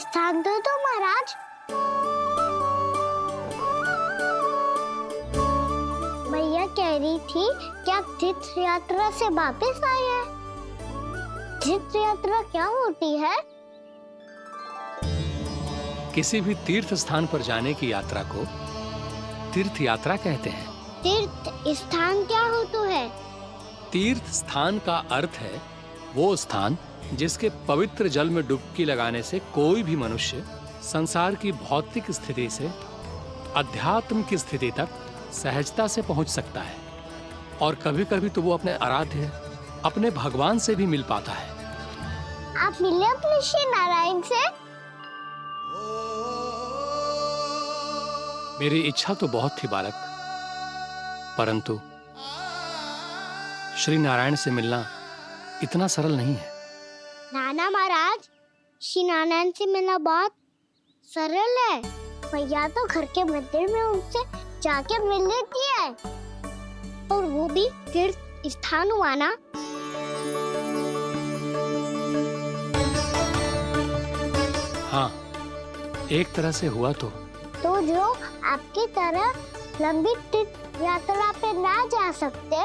स्थान दो तो महाराज। मैया कह रही थी कि आप तीर्थ यात्रा से वापस आए हैं। तीर्थ यात्रा क्या होती है? किसी भी तीर्थ स्थान पर जाने की यात्रा को तीर्थ यात्रा कहते हैं। तीर्थ स्थान क्या होता है? तीर्थ स्थान का अर्थ है वो स्थान जिसके पवित्र जल में डुबकी लगाने से कोई भी मनुष्य संसार की भौतिक स्थिति से अध्यात्म की स्थिति तक सहजता से पहुंच सकता है, और कभी-कभी तो वो अपने आराध्य अपने भगवान से भी मिल पाता है। आप मिले अपने श्री नारायण से? मेरी इच्छा तो बहुत थी बालक, परंतु श्री नारायण से मिलना इतना सरल नहीं है। नाना महाराज, श्री नारायण से मिलना बहुत सरल है। मैया तो घर के मंदिर में उनसे जाके मिल लेती है, और वो भी तीर्थ स्थान हुआ ना। हाँ, एक तरह से हुआ तो जो आपकी तरह लंबी तीर्थ यात्रा पे ना जा सकते,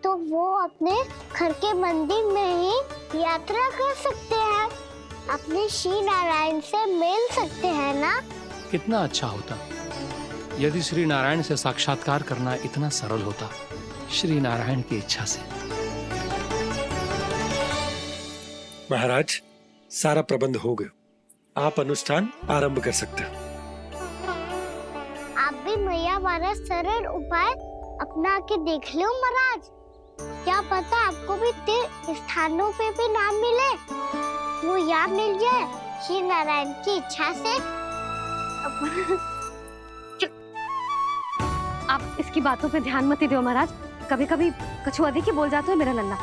तो वो अपने घर के मंदिर में ही यात्रा कर सकते हैं, अपने श्री नारायण से मिल सकते हैं ना। कितना अच्छा होता यदि श्री नारायण से साक्षात्कार करना इतना सरल होता, श्री नारायण की इच्छा से। महाराज, सारा प्रबंध हो गया, आप अनुष्ठान आरंभ कर सकते हैं। आप भी मैया वाला सरल उपाय अपना के देख लो महाराज। क्या पता आपको भी तीर्थ स्थानों पे भी नाम मिले, वो याद मिल जाए श्री नारायण की इच्छा से। आप इसकी बातों पे ध्यान मत दो महाराज, कभी कभी कछु अधिक ही बोल जाते हो मेरा लल्ला।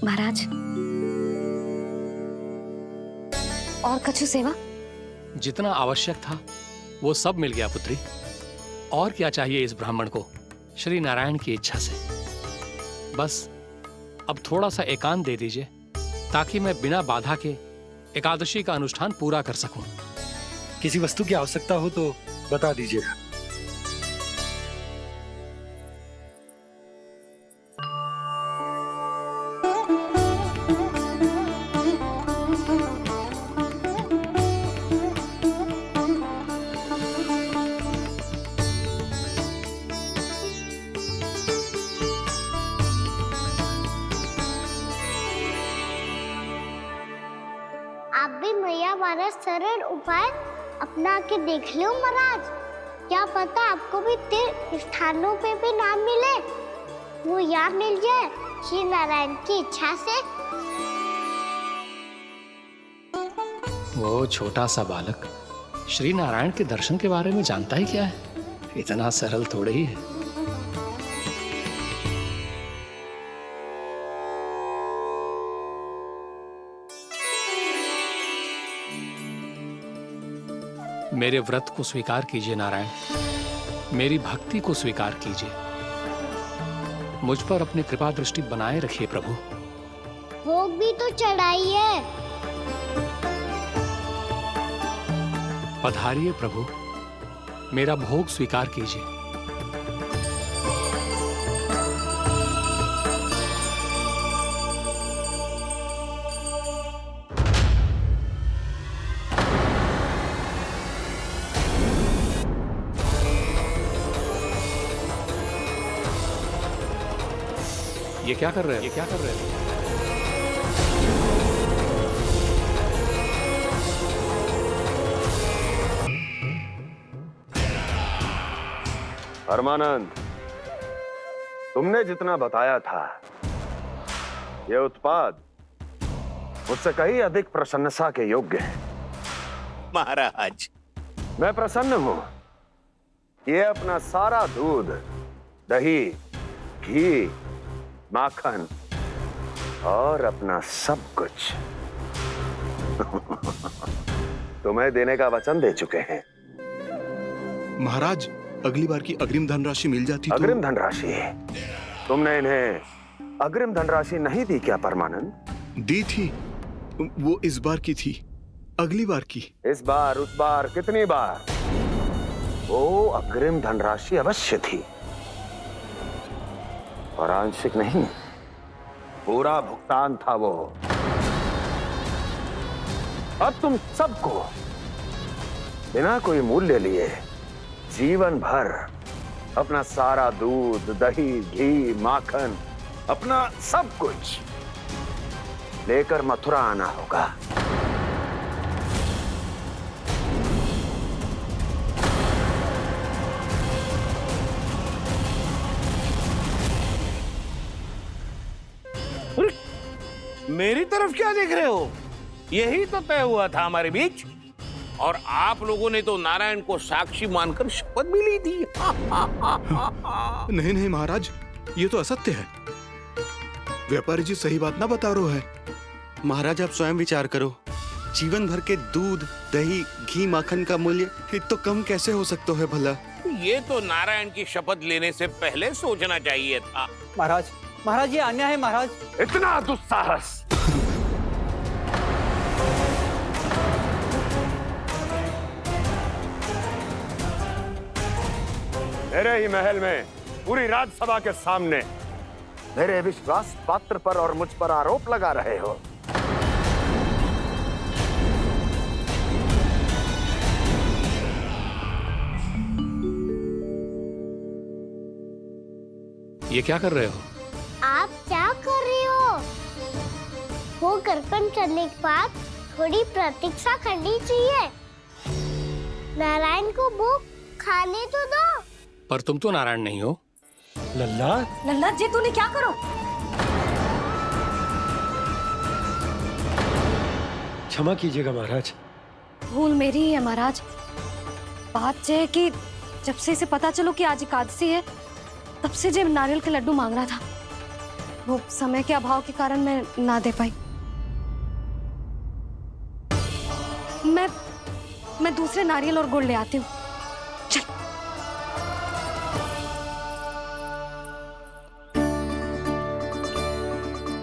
महाराज, और कछु सेवा? जितना आवश्यक था वो सब मिल गया पुत्री। और क्या चाहिए इस ब्राह्मण को श्री नारायण की इच्छा से? बस अब थोड़ा सा एकांत दे दीजिए, ताकि मैं बिना बाधा के एकादशी का अनुष्ठान पूरा कर सकूं। किसी वस्तु की आवश्यकता हो तो बता दीजिएगा। आप भी मैया वाला सरल उपाय अपना के देख लो महाराज। क्या पता आपको भी तीर्थ स्थानों पे भी नाम मिले, वो याद मिल जाए श्री नारायण की इच्छा से। वो छोटा सा बालक श्री नारायण के दर्शन के बारे में जानता ही क्या है? इतना सरल थोड़े ही है। मेरे व्रत को स्वीकार कीजिए नारायण, मेरी भक्ति को स्वीकार कीजिए। मुझ पर अपनी कृपा दृष्टि बनाए रखिए प्रभु। भोग भी तो चढ़ाइए। पधारिए प्रभु, मेरा भोग स्वीकार कीजिए। ये क्या कर रहे हैं? ये क्या कर रहे हैं? परमानंद, तुमने जितना बताया था, ये उत्पाद मुझसे कहीं अधिक प्रशंसा के योग्य है। महाराज, मैं प्रसन्न हूं। ये अपना सारा दूध, दही, घी, माखन और अपना सब कुछ तुम्हें देने का वचन दे चुके हैं। महाराज, अगली बार की अग्रिम धनराशि मिल जाती तो। अग्रिम धनराशि तुमने इन्हें अग्रिम धनराशि नहीं दी क्या परमानंद? दी थी, वो इस बार की थी, अगली बार की। इस बार, उस बार, कितनी बार? वो अग्रिम धनराशि अवश्य थी और आंशिक नहीं, पूरा भुगतान था वो। अब तुम सबको बिना कोई मूल्य लिए जीवन भर अपना सारा दूध, दही, घी, माखन, अपना सब कुछ लेकर मथुरा आना होगा। मेरी तरफ क्या देख रहे हो? यही तो तय हुआ था हमारे बीच, और आप लोगों ने तो नारायण को साक्षी मानकर शपथ भी ली थी। नहीं नहीं महाराज, ये तो असत्य है। व्यापारी जी सही बात ना बता रहे है। महाराज आप स्वयं विचार करो, जीवन भर के दूध, दही, घी, माखन का मूल्य इतना कम कैसे हो सकता है भला? ये तो नारायण की शपथ लेने से पहले सोचना चाहिए था। महाराज, महाराज ये अन्याय है महाराज। इतना दुस्साहस! मेरे ही महल में पूरी राज्यसभा के सामने मेरे विश्वास पात्र पर और मुझ पर आरोप लगा रहे हो। ये क्या कर रहे हो? आप क्या कर रहे हो? वो कर्पण करने के बाद थोड़ी प्रतीक्षा करनी चाहिए। नारायण को भूख खाने तो दो। पर तुम तो नारायण नहीं हो। लल्ला, लल्ला जी तूने क्या करो? क्षमा कीजिएगा महाराज। भूल मेरी ही है महाराज। बात ये है कि जब से इसे पता चलो कि आज एकादशी है, तब से जब नारियल के लड्डू मांग रहा था, वो समय के अभाव के कारण मैं ना दे पाई। मैं दूसरे नारियल और गुड़ ले आती हूँ। चल।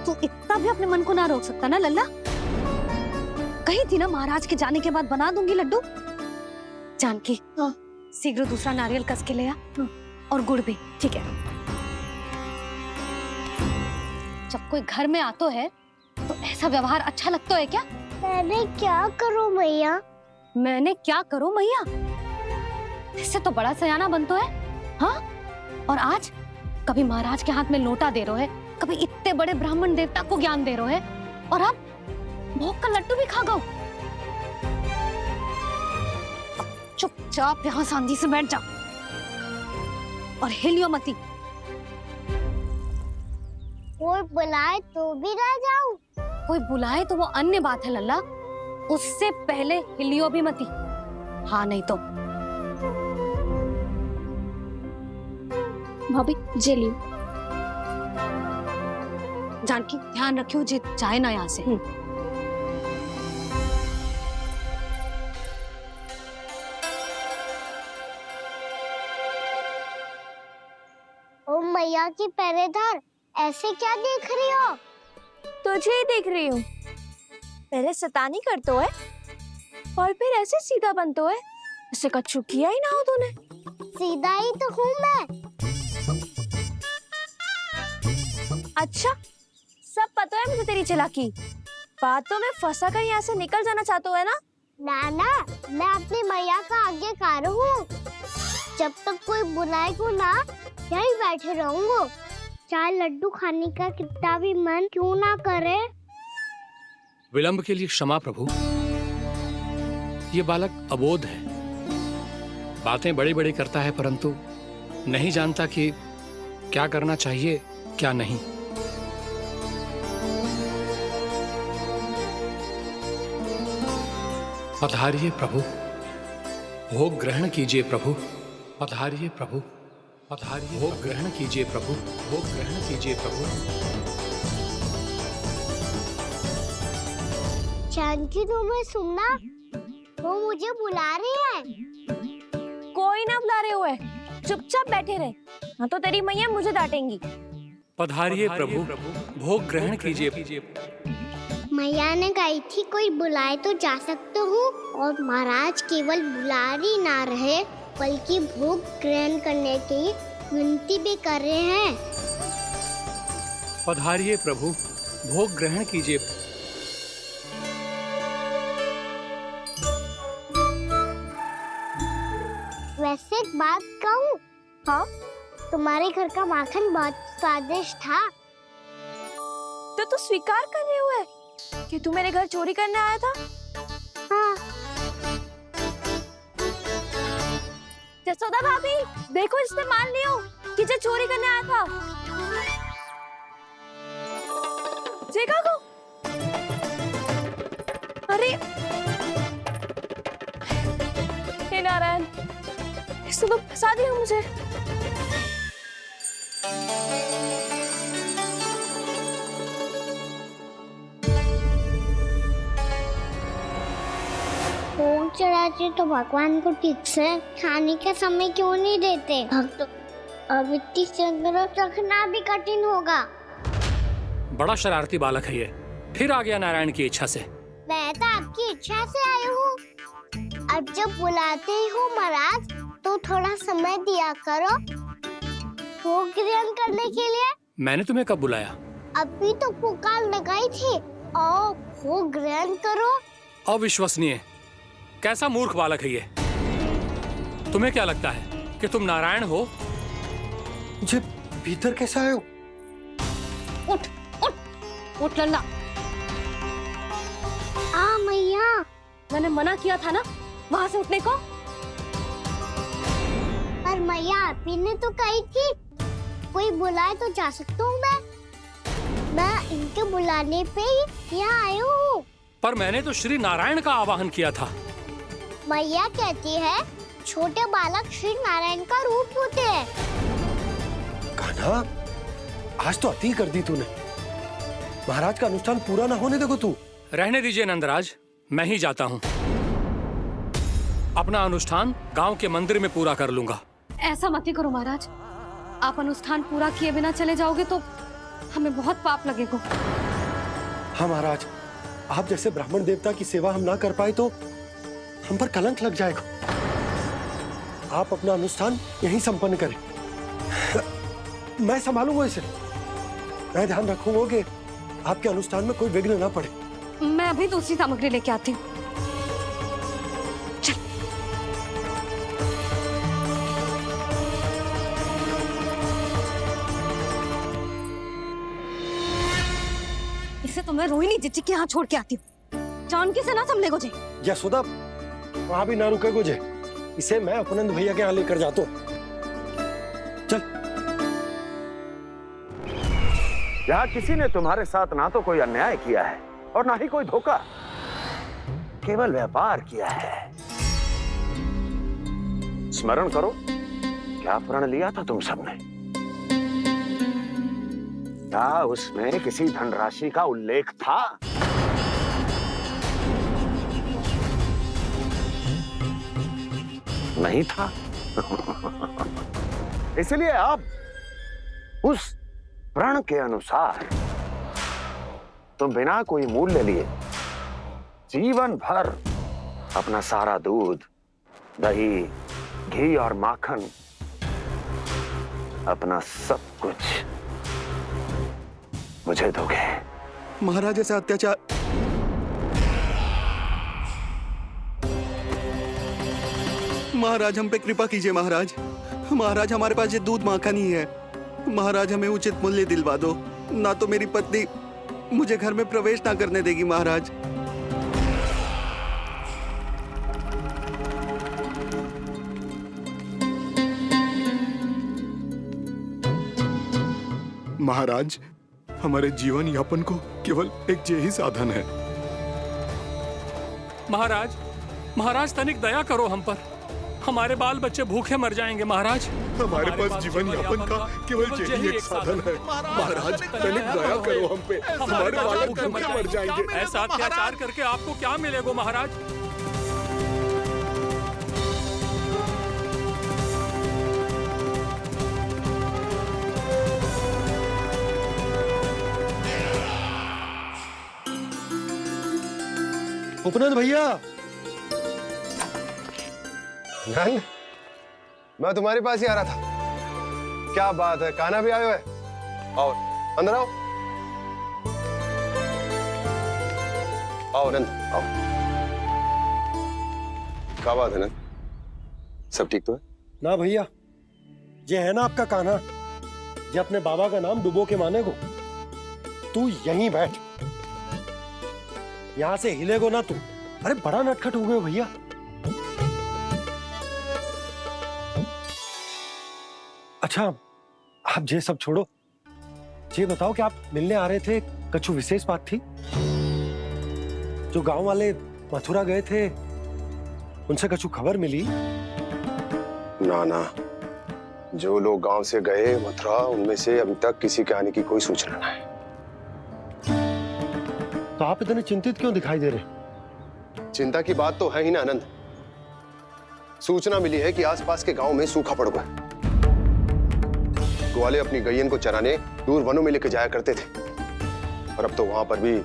तू इतना भी अपने मन को ना रोक सकता ना लल्ला? कही थी ना महाराज के जाने के बाद बना दूंगी लड्डू। जानकी, शीघ्र दूसरा नारियल कस के ले आ, और गुड़ भी। ठीक है। जब कोई घर में आता है तो ऐसा व्यवहार अच्छा लगता है क्या? मैंने क्या करूं मैया? मैंने क्या करूं मैया? इससे तो बड़ा सयाना बनतो है। हाँ? और आज कभी महाराज के हाथ में लोटा दे रहे है, कभी इतने बड़े ब्राह्मण देवता को ज्ञान दे रहे है, और अब भोग का लड्डू भी खा गो। चुपचाप यहाँ शांति से बैठ जा और हिलियो मती। कोई बुलाए तो भी ना जाऊं? कोई बुलाए तो वो अन्य बात है लल्ला, उससे पहले हिलियो भी मती। हाँ नहीं तो। भाभी जेली। जानकी ध्यान रखियो जे जाए ना यहाँ से। ओ मैया की पहरेदार, ऐसे क्या देख रही हो? तुझे ही देख रही हूँ। पहले शैतानी करतो है और फिर ऐसे सीधा बनतो है, ऐसे कछु किया ही ना हो तूने। सीधा ही तो हूँ मैं। अच्छा, सब पता है मुझे तेरी चालाकी। बातों में फंसा कर यहाँ से निकल जाना चाहते है ना? नाना, मैं अपनी मैया का आज्ञाकार हूँ। जब तक कोई बुलाएगा ना, यहीं बैठे रहूंगा। चाहे लड्डू खाने का कितना भी मन क्यों ना करे। विलंब के लिए क्षमा प्रभु। ये बालक अबोध है, बातें बड़ी बड़ी करता है, परंतु नहीं जानता कि क्या करना चाहिए क्या नहीं। पधारिए प्रभु, भोग ग्रहण कीजिए प्रभु। पधारिए प्रभु, पधारिए। भोग ग्रहण कीजिए प्रभु, भोग ग्रहण कीजिए प्रभु। जानकी, तुम्हें सुनना, वो मुझे बुला रही है। कोई ना बुला रहे हुए, चुपचाप बैठे रहे। हाँ तो तेरी मैया मुझे डांटेंगी। पधारिए प्रभु, भोग ग्रहण कीजिए। मैया ने कही थी कोई बुलाए तो जा सकता हूँ, और महाराज केवल बुलारी ना रहे बल्कि भोग ग्रहण करने की विनती भी कर रहे हैं। पधारिए प्रभु, भोग ग्रहण कीजिए। वैसे एक बात कहूँ? हाँ? तुम्हारे घर का माखन बहुत स्वादिष्ट था। तो तू स्वीकार कर रहे हुए कि तू मेरे घर चोरी करने आया था? हाँ। जसोदा भाभी, देखो इसने मान लियो कि जो चोरी करने आया था। देखा को? अरे हे नारायण, इसने तो फंसा दिया मुझे। भोग चढ़ाते तो भगवान को ठीक से खाने का समय क्यों नहीं देते? भक्त अब इतनी संग्रह रखना भी कठिन होगा। बड़ा शरारती बालक है ये, फिर आ गया नारायण की इच्छा से। मैं तो आपकी इच्छा से आई हूँ। अब जब बुलाते ही हो महाराज तो थोड़ा समय दिया करो भोग ग्रहण करने के लिए। मैंने तुम्हें कब बुलाया? अभी तो पुकार लगाई थी, आओ भोग ग्रहण करो। अविश्वसनीय, कैसा मूर्ख बालक है ये। तुम्हें क्या लगता है कि तुम नारायण हो? मुझे भीतर कैसे आए हो? उठ उठ उठ लल्ला। मैया, मैंने मना किया था ना वहां से उठने को। पर मैया आपी ने तो कही थी कोई बुलाए तो जा सकता हूँ मैं इनके बुलाने पे ही यहाँ आई हूँ। पर मैंने तो श्री नारायण का आवाहन किया था। मैया कहती है छोटे बालक श्री नारायण का रूप होते हैं। कान्हा, आज तो अति कर दी तूने। महाराज का अनुष्ठान पूरा ना होने देखो तू। रहने दीजिए नंदराज, मैं ही जाता हूँ। अपना अनुष्ठान गांव के मंदिर में पूरा कर लूंगा। ऐसा मत ही करो महाराज, आप अनुष्ठान पूरा किए बिना चले जाओगे तो हमें बहुत पाप लगेगा। हाँ महाराज, आप जैसे ब्राह्मण देवता की सेवा हम ना कर पाए तो हम पर कलंक लग जाएगा। आप अपना अनुष्ठान यहीं संपन्न करें, मैं संभालूंगा इसे। मैं ध्यान रखूंगा कि आपके अनुष्ठान में कोई विघ्न ना पड़े। मैं अभी दूसरी सामग्री लेके आती हूँ। इसे तो मैं रोहिणी जीजी के यहाँ छोड़ के आती हूँ। जानकी से ना संभले गुजे। यशोदा, वहां भी ना रुके गुजे। इसे मैं अपनंद भैया के यहाँ लेकर जाता हूँ। चल। यहाँ किसी ने तुम्हारे साथ ना तो कोई अन्याय किया है और ना ही कोई धोखा, केवल व्यापार किया है। स्मरण करो, क्या प्रण लिया था तुम सबने? क्या उसमें किसी धनराशि का उल्लेख था? नहीं था। इसलिए अब उस प्रण के अनुसार तुम बिना कोई मूल्य लिए जीवन भर अपना सारा दूध, दही, घी और माखन, अपना सब कुछ मुझे दोगे। महाराज ऐसा अत्याचार। महाराज हम पे कृपा कीजिए। महाराज, महाराज हमारे पास ये दूध माखन ही है। महाराज हमें उचित मूल्य दिलवा दो, ना तो मेरी पत्नी मुझे घर में प्रवेश ना करने देगी। महाराज महाराज, हमारे जीवन यापन को केवल एक यही साधन है। महाराज, महाराज तनिक दया करो हम पर। हमारे बाल बच्चे भूखे मर जाएंगे महाराज। हमारे पास जीवन यापन का केवल यही एक साधन है। महाराज तनिक दया करो हम पे, हमारे बालक भूखे मर जाएंगे। ऐसा अत्याचार करके आपको क्या मिलेगा महाराज? उपनंद भैया। नंद, मैं तुम्हारे पास ही आ रहा था। क्या बात है, कान्हा भी आए हुए? आओ अंदर आओ। आओ नंद आओ। क्या बात है नंद, सब ठीक तो है? ना भैया, ये है ना आपका कान्हा, ये अपने बाबा का नाम डुबो के माने को। तू यहीं बैठ, यहां से हिलेगो ना तू। अरे बड़ा नटखट हो गए भैया। अच्छा आप ये सब छोड़ो, ये बताओ कि आप मिलने आ रहे थे, कछु विशेष बात थी? जो गांव वाले मथुरा गए थे उनसे कछु खबर मिली? ना ना, जो लोग गांव से गए मथुरा, उनमें से अभी तक किसी के आने की कोई सूचना नहीं है। तो आप इतने चिंतित क्यों दिखाई दे रहे? चिंता की बात तो है ही ना आनंद। सूचना मिली है कि आसपास के गांव में सूखा पड़ गया। ग्वाले अपनी गैयन को चराने दूर वनों में लेके जाया करते थे, और अब तो वहां पर भी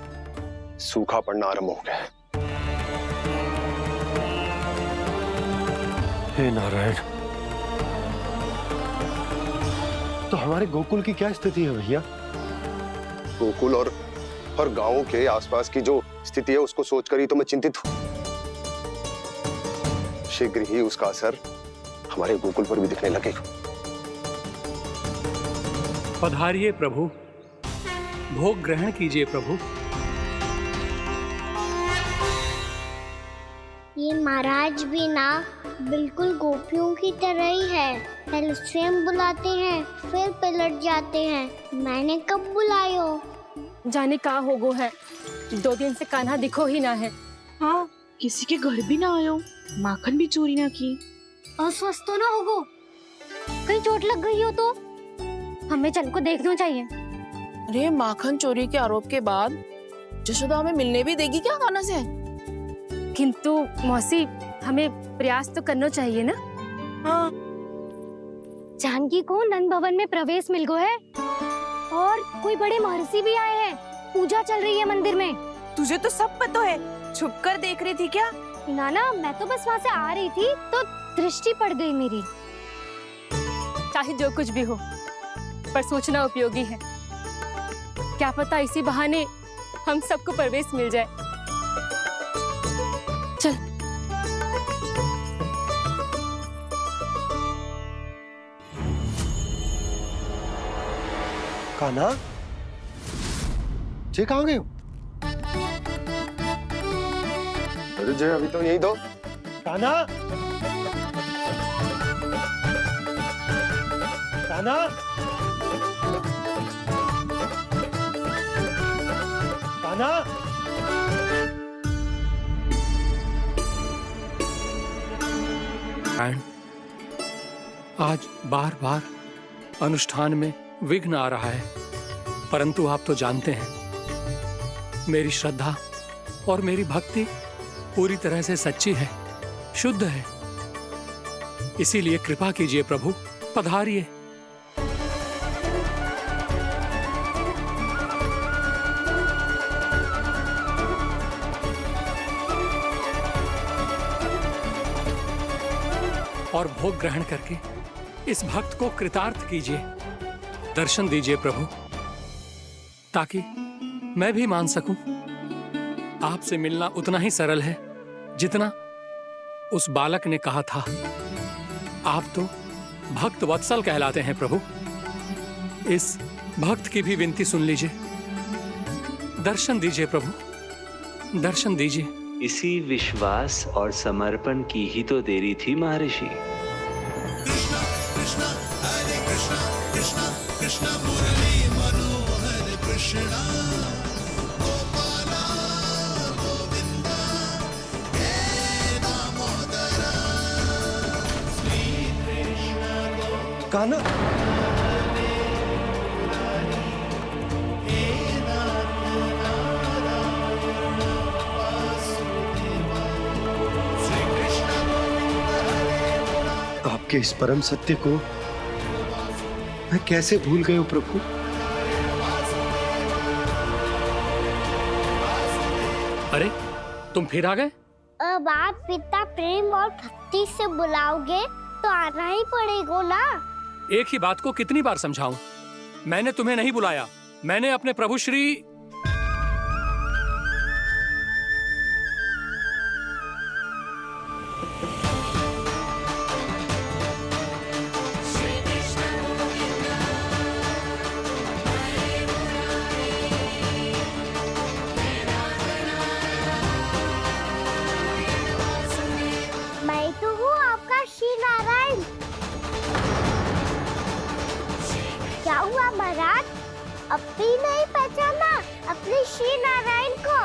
सूखा पड़ना आरंभ हो गया है। हे नारायण, तो हमारे गोकुल की क्या स्थिति है भैया? गोकुल और गांवों के आसपास की जो स्थिति है उसको सोचकर ही तो मैं चिंतित हूं। शीघ्र ही उसका असर हमारे गोकुल पर भी दिखने लगेगा। पधारिए प्रभु, भोग ग्रहण कीजिए प्रभु। ये महाराज भी ना बिल्कुल गोपियों की तरह ही है। पहले स्वयं बुलाते हैं, फिर पलट जाते हैं। मैंने कब बुलाई हो? जाने कहाँ होगो है, 2 दिन से कान्हा दिखो ही ना है। हाँ, किसी के घर भी ना आयो, माखन भी चोरी ना की। अस्वस्थ तो ना होगो, कहीं चोट लग गई हो तो हमें चल को देखना चाहिए। अरे माखन चोरी के आरोप के बाद जशोदा हमें मिलने भी देगी क्या कान्हा से? किंतु मौसी, हमें प्रयास तो करना चाहिए ना। हाँ, जानकी को नंद भवन में प्रवेश मिल गो है और कोई बड़े महर्षि भी आए हैं। पूजा चल रही है मंदिर में। तुझे तो सब पता है, छुप कर देख रही थी क्या? ना, मैं तो बस वहाँ से आ रही थी तो दृष्टि पड़ गई मेरी। चाहे जो कुछ भी हो, पर सूचना उपयोगी है। क्या पता इसी बहाने हम सबको प्रवेश मिल जाए। चल। कान्हा, जे कहाँ गए हो? अरे जय, अभी तो यही दो। कान्हा, कान्हा, कान्हा। आज बार बार अनुष्ठान में विघ्न आ रहा है, परंतु आप तो जानते हैं मेरी श्रद्धा और मेरी भक्ति पूरी तरह से सच्ची है, शुद्ध है। इसीलिए कृपा कीजिए प्रभु, पधारिए। और भोग ग्रहण करके इस भक्त को कृतार्थ कीजिए। दर्शन दीजिए प्रभु, ताकि मैं भी मान सकूं। आपसे मिलना उतना ही सरल है जितना उस बालक ने कहा था। आप तो भक्त वत्सल कहलाते हैं प्रभु। इस भक्त की भी विनती सुन लीजिए। दर्शन दीजिए प्रभु, दर्शन दीजिए। इसी विश्वास और समर्पण की ही तो देरी थी महर्षि। कृष्णा कृष्णा हरे कृष्णा, कृष्णा कृष्णा मुरली मनोहर कृष्णा, गोपाला गोविंदा हे दामोदरा, श्री कृष्ण कान्हा, आपके इस परम सत्य को मैं कैसे भूल गया हूं प्रभु। अरे तुम फिर आ गए? अब आप इतना प्रेम और भक्ति से बुलाओगे तो आना ही पड़ेगा ना। एक ही बात को कितनी बार समझाऊं? मैंने तुम्हें नहीं बुलाया, मैंने अपने प्रभु श्री मैं तो हूँ आपका श्री नारायण। क्या हुआ महाराज, अब भी नहीं पहचाना अपने श्री नारायण को?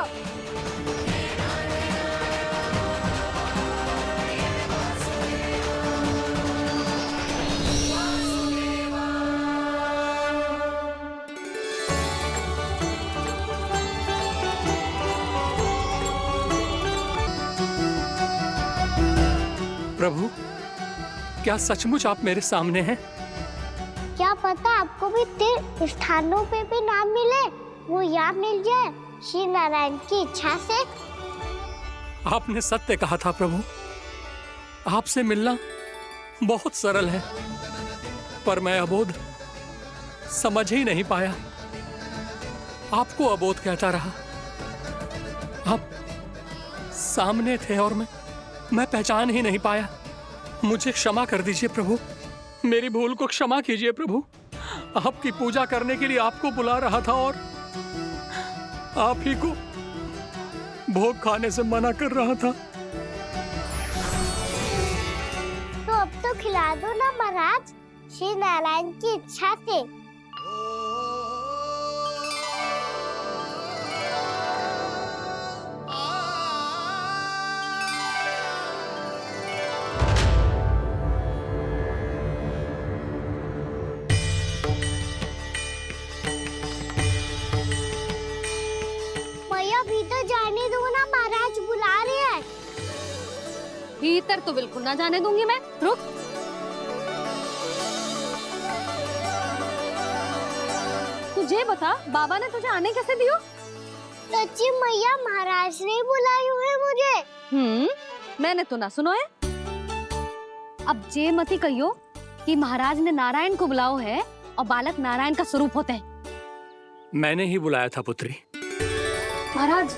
प्रभु, क्या सचमुच आप मेरे सामने हैं? क्या पता आपको भी तीर्थ स्थानों पे भी नाम मिले, वो यहाँ मिल जाए श्री नारायण की इच्छा से। आपने सत्य कहा था प्रभु, आपसे मिलना बहुत सरल है, पर मैं अबोध समझ ही नहीं पाया। आपको अबोध कहता रहा। आप सामने थे और मैं पहचान ही नहीं पाया। मुझे क्षमा कर दीजिए प्रभु, मेरी भूल को क्षमा कीजिए प्रभु। आपकी पूजा करने के लिए आपको बुला रहा था और आप ही को भोग खाने से मना कर रहा था। तो अब तो खिला दो ना महाराज, श्री नारायण की इच्छा से। भीतर जाने दो ना, महाराज बुला रहे हैं। भीतर तो बिल्कुल ना जाने दूंगी मैं, रुक। तुझे बता, बाबा ने तुझे आने कैसे दियो? सच्ची मैया, महाराज ने बुलाई हुई मुझे। मैंने तो ना सुनो है। अब जे मती कहियो कि महाराज ने नारायण को बुलाओ है और बालक नारायण का स्वरूप होते हैं। मैंने ही बुलाया था पुत्री। महाराज,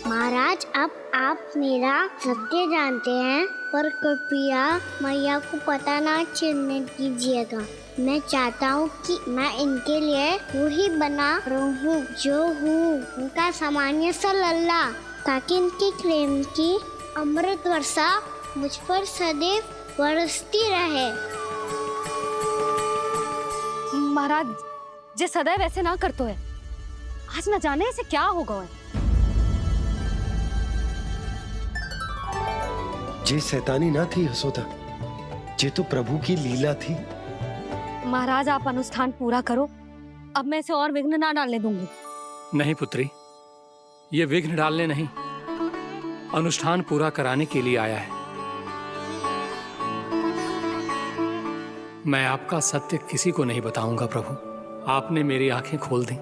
महाराज, अब आप मेरा सत्य जानते हैं, पर कृपया मैया को पता ना चलने दीजिएगा। मैं चाहता हूँ कि मैं इनके लिए वही बना रहूँ जो हूँ, उनका सामान्य सा लल्ला, ताकि इनकी प्रेम की अमृत वर्षा मुझ पर सदैव बरसती रहे। महाराज, जे सदैव ऐसे ना करतो है, आज न जाने इसे क्या होगा है। जे शैतानी ना थी यशोदा, जे तो प्रभु की लीला थी। महाराज, आप अनुष्ठान पूरा करो, अब मैं इसे और विघ्न ना डालने दूंगी। नहीं पुत्री, ये विघ्न डालने नहीं, अनुष्ठान पूरा कराने के लिए आया है। मैं आपका सत्य किसी को नहीं बताऊंगा प्रभु। आपने मेरी आंखें खोल दी,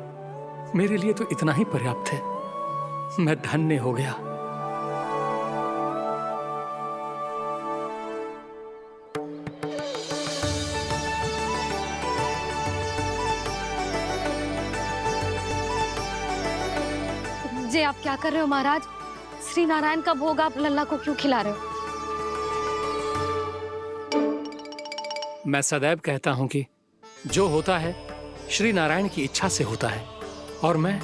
मेरे लिए तो इतना ही पर्याप्त है। मैं धन्य हो गया। जे आप क्या कर रहे हो महाराज? श्री नारायण का भोग आप लल्ला को क्यों खिला रहे हो? मैं सदैव कहता हूं कि जो होता है श्री नारायण की इच्छा से होता है, और मैं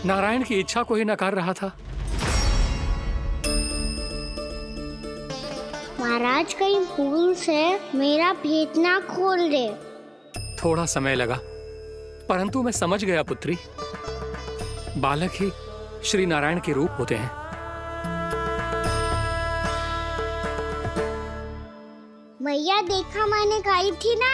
नारायण की इच्छा को ही नकार रहा था। महाराज, कहीं भूल से मेरा भेद ना खोल दे। थोड़ा समय लगा, परंतु मैं समझ गया पुत्री। बालक ही श्री नारायण के रूप होते हैं। मैया, देखा मैंने गाई थी ना।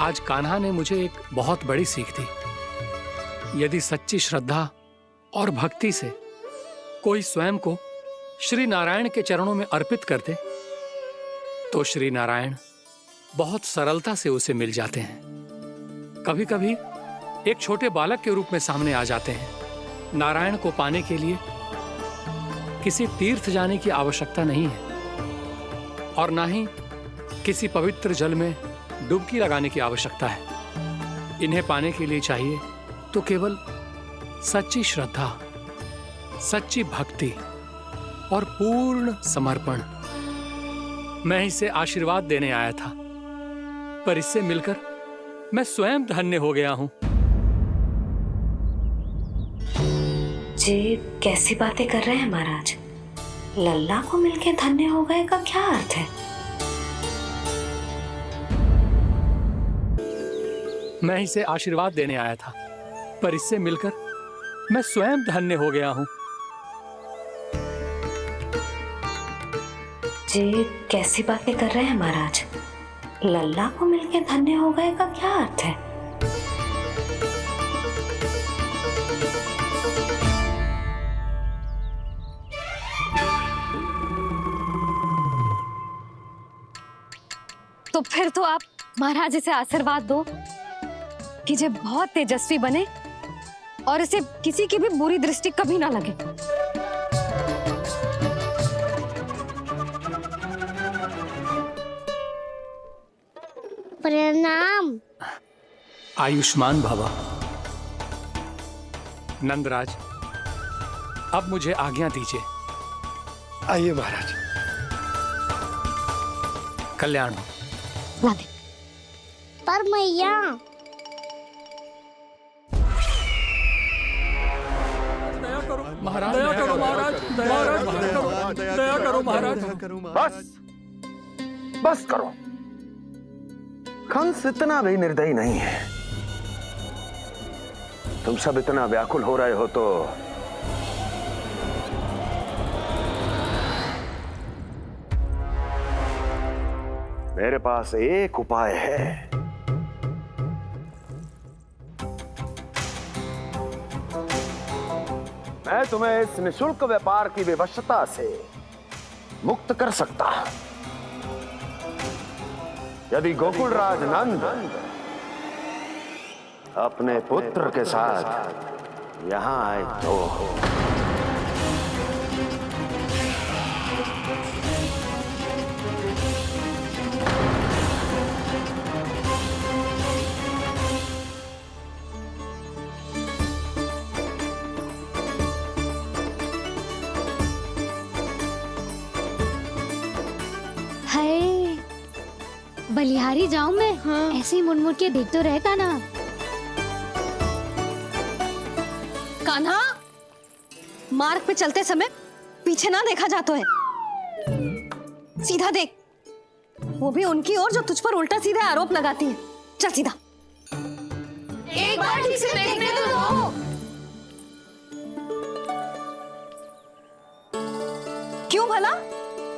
आज कान्हा ने मुझे एक बहुत बड़ी सीख दी। यदि सच्ची श्रद्धा और भक्ति से कोई स्वयं को श्री नारायण के चरणों में अर्पित कर दे तो श्री नारायण बहुत सरलता से उसे मिल जाते हैं। कभी कभी एक छोटे बालक के रूप में सामने आ जाते हैं। नारायण को पाने के लिए किसी तीर्थ जाने की आवश्यकता नहीं है और ना ही किसी पवित्र जल में डुबकी लगाने की आवश्यकता है। इन्हें पाने के लिए चाहिए तो केवल सच्ची श्रद्धा, सच्ची भक्ति और पूर्ण समर्पण। मैं इसे आशीर्वाद देने आया था, पर इससे मिलकर मैं स्वयं धन्य हो गया हूं। जी कैसी बातें कर रहे हैं महाराज? लल्ला को मिलके धन्य हो गए का क्या अर्थ है? मैं इसे आशीर्वाद देने आया था, पर इससे मिलकर मैं स्वयं धन्य हो गया हूं। जी कैसी बातें कर रहे हैं महाराज? लल्ला को मिलके धन्य हो गए का क्या अर्थ है? तो फिर तो आप महाराज से आशीर्वाद दो कि ये बहुत तेजस्वी बने और इसे किसी की भी बुरी दृष्टि कभी ना लगे। प्रणाम। आयुष्मान भव। नंदराज, अब मुझे आज्ञा दीजिए। आइए महाराज। कल्याण हो। पर मैया महाराज, दया करो महाराज, दया करो महाराज। बस करो। कंस इतना भी निर्दयी नहीं है। तुम सब इतना व्याकुल हो रहे हो तो मेरे पास एक उपाय है। मैं तुम्हें इस निशुल्क व्यापार की विवशता से मुक्त कर सकता हूं। यदि गोकुलराज नंद अपने पुत्र के साथ यहां आए तो बलिहारी जाऊं मैं? हाँ। ऐसे ही मुड़ के देख तो रहता ना। कान्हा, मार्ग पे चलते समय पीछे ना देखा जाता है। सीधा देख, वो भी उनकी ओर जो तुझ पर उल्टा सीधा आरोप लगाती है। चल सीधा। एक बार ठीक से देखने तो दो। क्यों भला?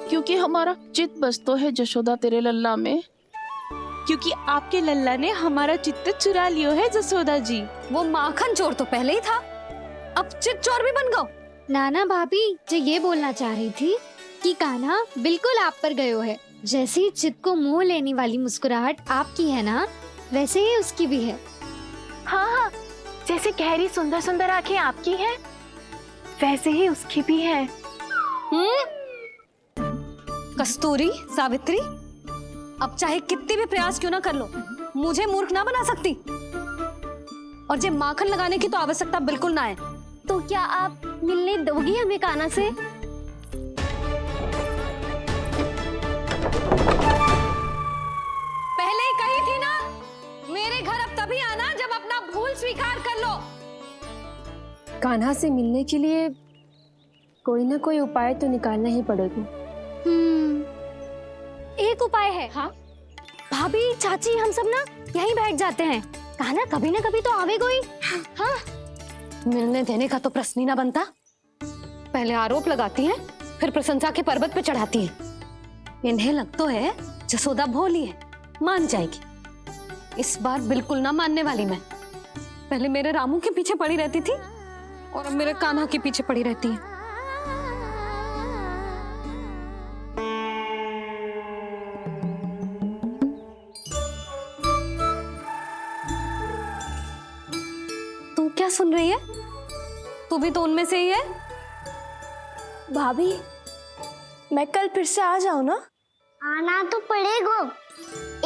क्योंकि हमारा चित्त बसतो है जशोदा तेरे लल्ला में। क्योंकि आपके लल्ला ने हमारा चित्त चुरा लियो है जसोदा जी। वो माखन चोर तो पहले ही था, अब चित्त चोर भी बन गो। नाना भाभी जो ये बोलना चाह रही थी कि कान्हा बिल्कुल आप पर गयो है। जैसे ही चित्त को मोह लेने वाली मुस्कुराहट आपकी है ना, वैसे ही उसकी भी है। हाँ हाँ, जैसे गहरी सुंदर सुंदर आंखें आपकी हैं, वैसे ही उसकी भी है। कस्तूरी, सावित्री, अब चाहे कितने भी प्रयास क्यों ना कर लो, मुझे मूर्ख ना बना सकती। और जे माखन लगाने की तो आवश्यकता बिल्कुल ना है। तो क्या आप मिलने दोगी हमें कान्हा से? पहले ही कही थी ना, मेरे घर अब तभी आना जब अपना भूल स्वीकार कर लो। कान्हा से मिलने के लिए कोई ना कोई उपाय तो निकालना ही पड़ेगा। एक उपाय है। हाँ? भाभी, चाची, हम सब ना यहीं बैठ जाते हैं। कान्हा कभी ना कभी तो आवेगा ही। हाँ? मिलने देने का तो प्रश्न ही ना बनता। पहले आरोप लगाती हैं, फिर प्रशंसा के पर्वत पे चढ़ाती हैं। इन्हें लगता है जसोदा भोली है, मान जाएगी। इस बार बिल्कुल ना मानने वाली मैं। पहले मेरे रामू के पीछे पड़ी रहती थी और अब मेरे कान्हा के पीछे पड़ी रहती है। तू क्या सुन रही है? तू भी तो उनमें से ही है। भाभी, मैं कल फिर से आ जाऊं ना? आना तो पड़ेगा।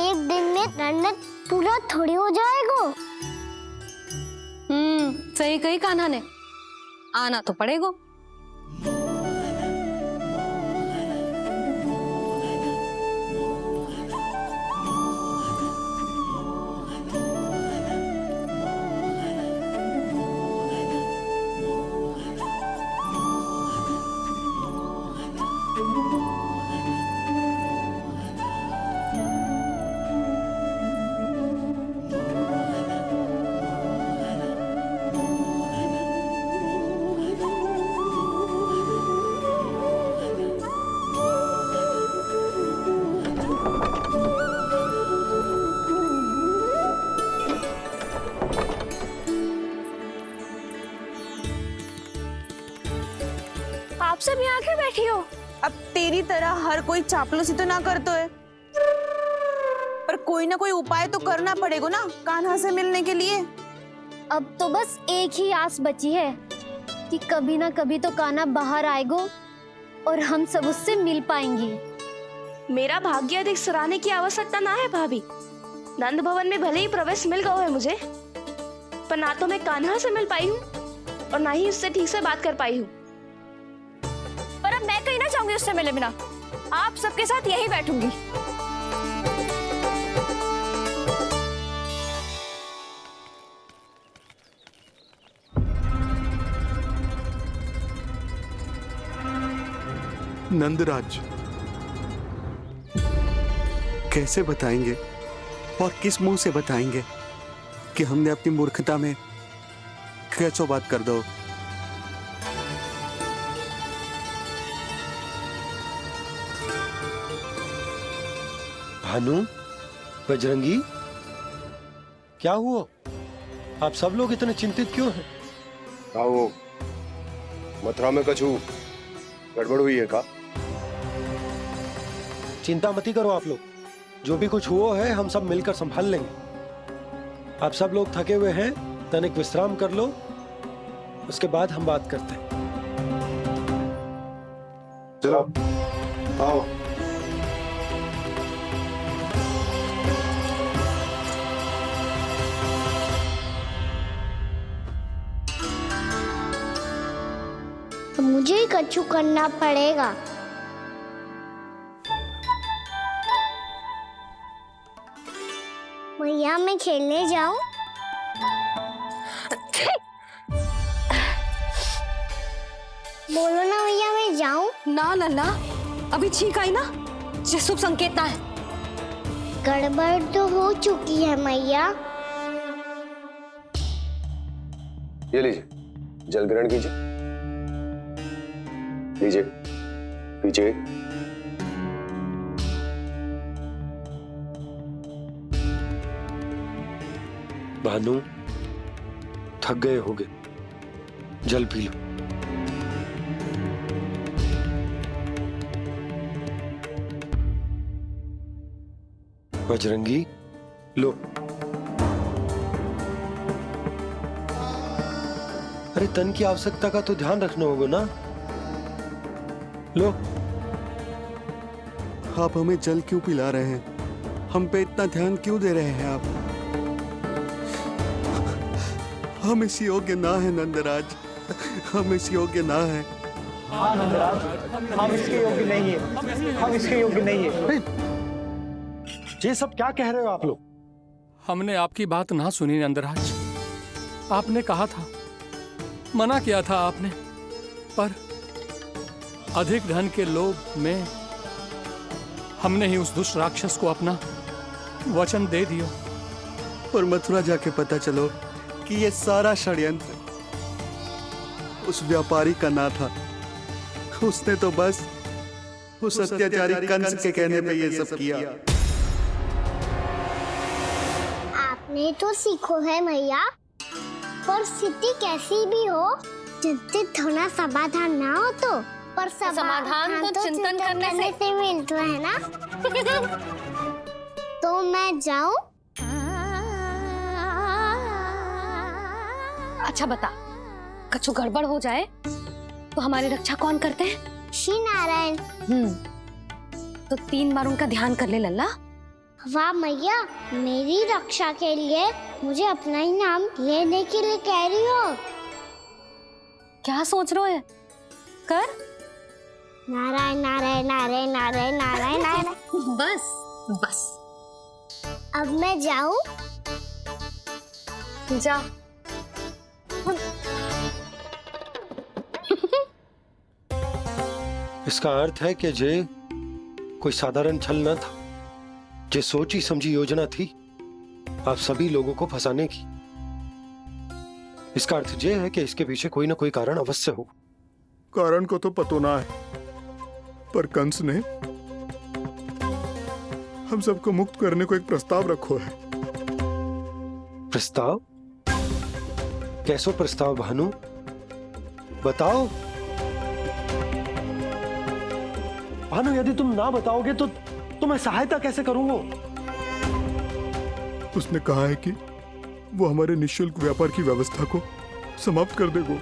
एक दिन में रन्नत पूरा थोड़ी हो जाएगा। सही कही कान्हा ने, आना तो पड़ेगा। आप सब यहाँ क्यों बैठी हो? अब तेरी तरह हर कोई चापलूसी तो ना करतो है, पर कोई ना कोई उपाय तो करना पड़ेगा ना कान्हा से मिलने के लिए। अब तो बस एक ही आस बची है कि कभी ना कभी तो कान्हा बाहर आएगा और हम सब उससे मिल पाएंगे। मेरा भाग्य अधिक सराहने की आवश्यकता ना है भाभी। नंद भवन में भले ही प्रवेश मिल गया है मुझे, पर ना तो मैं कान्हा से मिल पाई हूँ और ना ही उससे ठीक से बात कर पाई हूँ। पर अब मैं कहीं ना जाऊंगी उससे मिले बिना। आप सबके साथ यहीं बैठूंगी। नंदराज, कैसे बताएंगे और किस मुंह से बताएंगे कि हमने अपनी मूर्खता में कैसो बात कर दो। भानु, बजरंगी, क्या हुआ? आप सब लोग इतने चिंतित क्यों हैं? आओ, मथुरा में कछु गड़बड़ हुई है का? चिंता मत करो आप लोग, जो भी कुछ हुआ है हम सब मिलकर संभाल लेंगे। आप सब लोग थके हुए हैं, तनिक विश्राम कर लो, उसके बाद हम बात करते हैं। चलो, आओ। तो मुझे ही कछु करना पड़ेगा। मैया, मैं खेलने जाऊं? बोलो ना मैया, मैं जाऊं? ना लल्ला, अभी छींक आई ना, ये शुभ संकेत ना है। गड़बड़ तो हो चुकी है मैया। ये लीजिए, जल ग्रहण कीजिए। लीजिए, पीजिए। भानु, थक गए होगे, जल पी लो। बजरंगी, लो। अरे तन की आवश्यकता का तो ध्यान रखना होगा ना। लो। आप हमें जल क्यों पिला रहे हैं? हम पे इतना ध्यान क्यों दे रहे हैं आप? हम इस योग्य ना है नंदराज, हम इस योग्य ना है। हाँ नंदराज, हम इसके योग्य नहीं है, हम इसके योग्य नहीं है। ये सब क्या कह रहे हो आप लोग? हमने आपकी बात ना सुनी नंदराज। आपने कहा था, मना किया था आपने, पर अधिक धन के लोभ में हमने ही उस दुष्ट राक्षस को अपना वचन दे दिया। पर मथुरा जाके पता चलो कि ये सारा षड्यंत्र उस व्यापारी का ना था। उसने तो बस उस अत्याचारी कंस के कहने पे ये सब किया। नहीं तो सीखो है भैया। परिस्थिति कैसी भी हो, जिससे थोड़ा समाधान ना हो तो पर समाधान तो चिंतन करने से मिलता है ना। तो मैं जाऊं? अच्छा बता, कछु गड़बड़ हो जाए तो हमारी रक्षा कौन करते हैं? श्री नारायण। तो 3 बार उनका ध्यान कर ले लल्ला। वाह मैया, मेरी रक्षा के लिए मुझे अपना ही नाम लेने के लिए कह रही हो? क्या सोच रहे हो? कर नारायण नारायण नारायण नारायण नारायण नारायण। बस बस। अब मैं जाऊं? जा। इसका अर्थ है कि जे कोई साधारण छल न था, जे सोची समझी योजना थी आप सभी लोगों को फंसाने की। इसका अर्थ ये है कि इसके पीछे कोई ना कोई कारण अवश्य हो। कारण को तो पतो ना है, पर कंस ने हम सबको मुक्त करने को एक प्रस्ताव रखो है। प्रस्ताव? कैसो प्रस्ताव भानु, बताओ। भानु, यदि तुम ना बताओगे तो मैं सहायता कैसे करूंगा? उसने कहा है कि वो हमारे निःशुल्क व्यापार की व्यवस्था को समाप्त कर देगा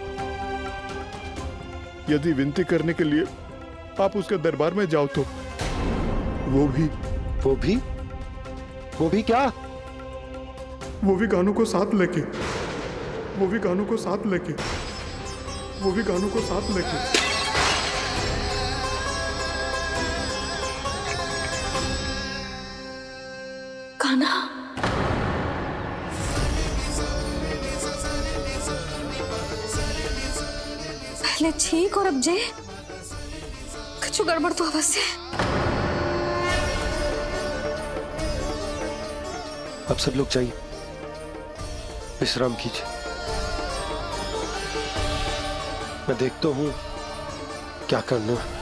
यदि विनती करने के लिए आप उसके दरबार में जाओ तो। वो भी क्या? वो भी गानों को साथ लेके कान्हा, पहले ठीक और अब जे कुछ गड़बड़ तो अवश्य है। अब सब लोग जाइए, विश्राम कीजिए। मैं देखता हूं क्या करना है।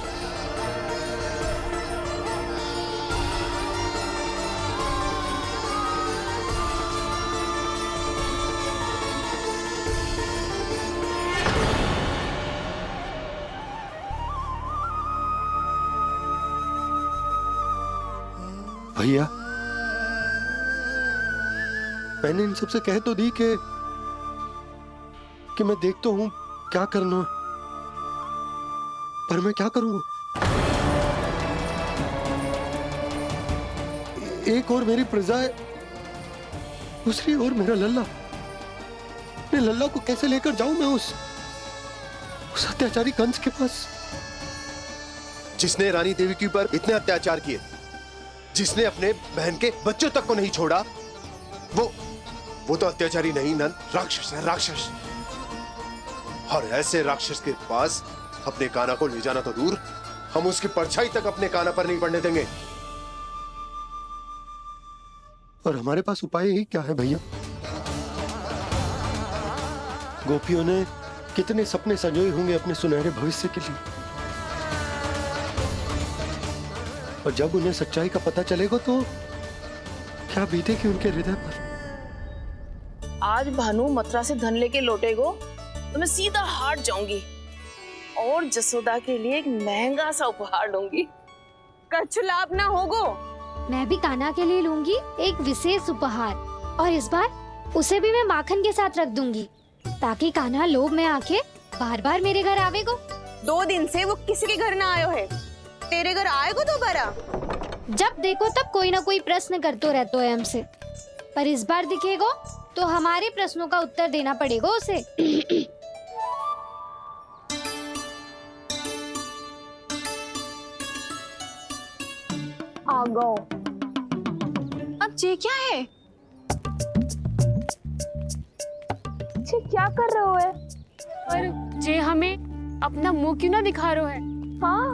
भैया, मैंने इन सबसे कह तो दी कि मैं देखता हूं क्या करना, पर मैं क्या करूंगा? एक और मेरी प्रजा है, दूसरी ओर मेरा लल्ला। मैं लल्ला को कैसे लेकर जाऊं मैं उस अत्याचारी कंस के पास, जिसने रानी देवी के ऊपर इतने अत्याचार किए, जिसने अपने बहन के बच्चों तक को नहीं छोड़ा, वो तो अत्याचारी नहीं नंद, राक्षस है, राक्षस। और ऐसे राक्षस के पास अपने कान्हा को ले जाना तो दूर, हम उसकी परछाई तक अपने कान्हा पर नहीं पड़ने देंगे। और हमारे पास उपाय ही क्या है भैया? गोपियों ने कितने सपने संजोए होंगे अपने सुनहरे भविष्य के लिए, और जब उन्हें सच्चाई का पता चलेगा तो क्या बीतेगी उनके हृदय पर। आज भानु मथुरा से धन लेके लौटेगो तो मैं सीधा हाट जाऊंगी और जसोदा के लिए एक महंगा सा उपहार लूंगी। कछु लाभ ना होगो। मैं भी कान्हा के लिए लूंगी एक विशेष उपहार, और इस बार उसे भी मैं माखन के साथ रख दूंगी, ताकि कान्हा लोभ में आके बार बार मेरे घर आवेगो। 2 दिन से वो किसी के घर ना आयो है, तेरे घर आएगो दोबारा? जब देखो तब कोई ना कोई प्रश्न करते रहते है हमसे, पर इस बार दिखेगो तो हमारे प्रश्नों का उत्तर देना पड़ेगा उसे। आ गो। अब ये क्या है? ये क्या कर रहे हो है? पर जे हमें अपना मुंह क्यों ना दिखा रहे है? हाँ,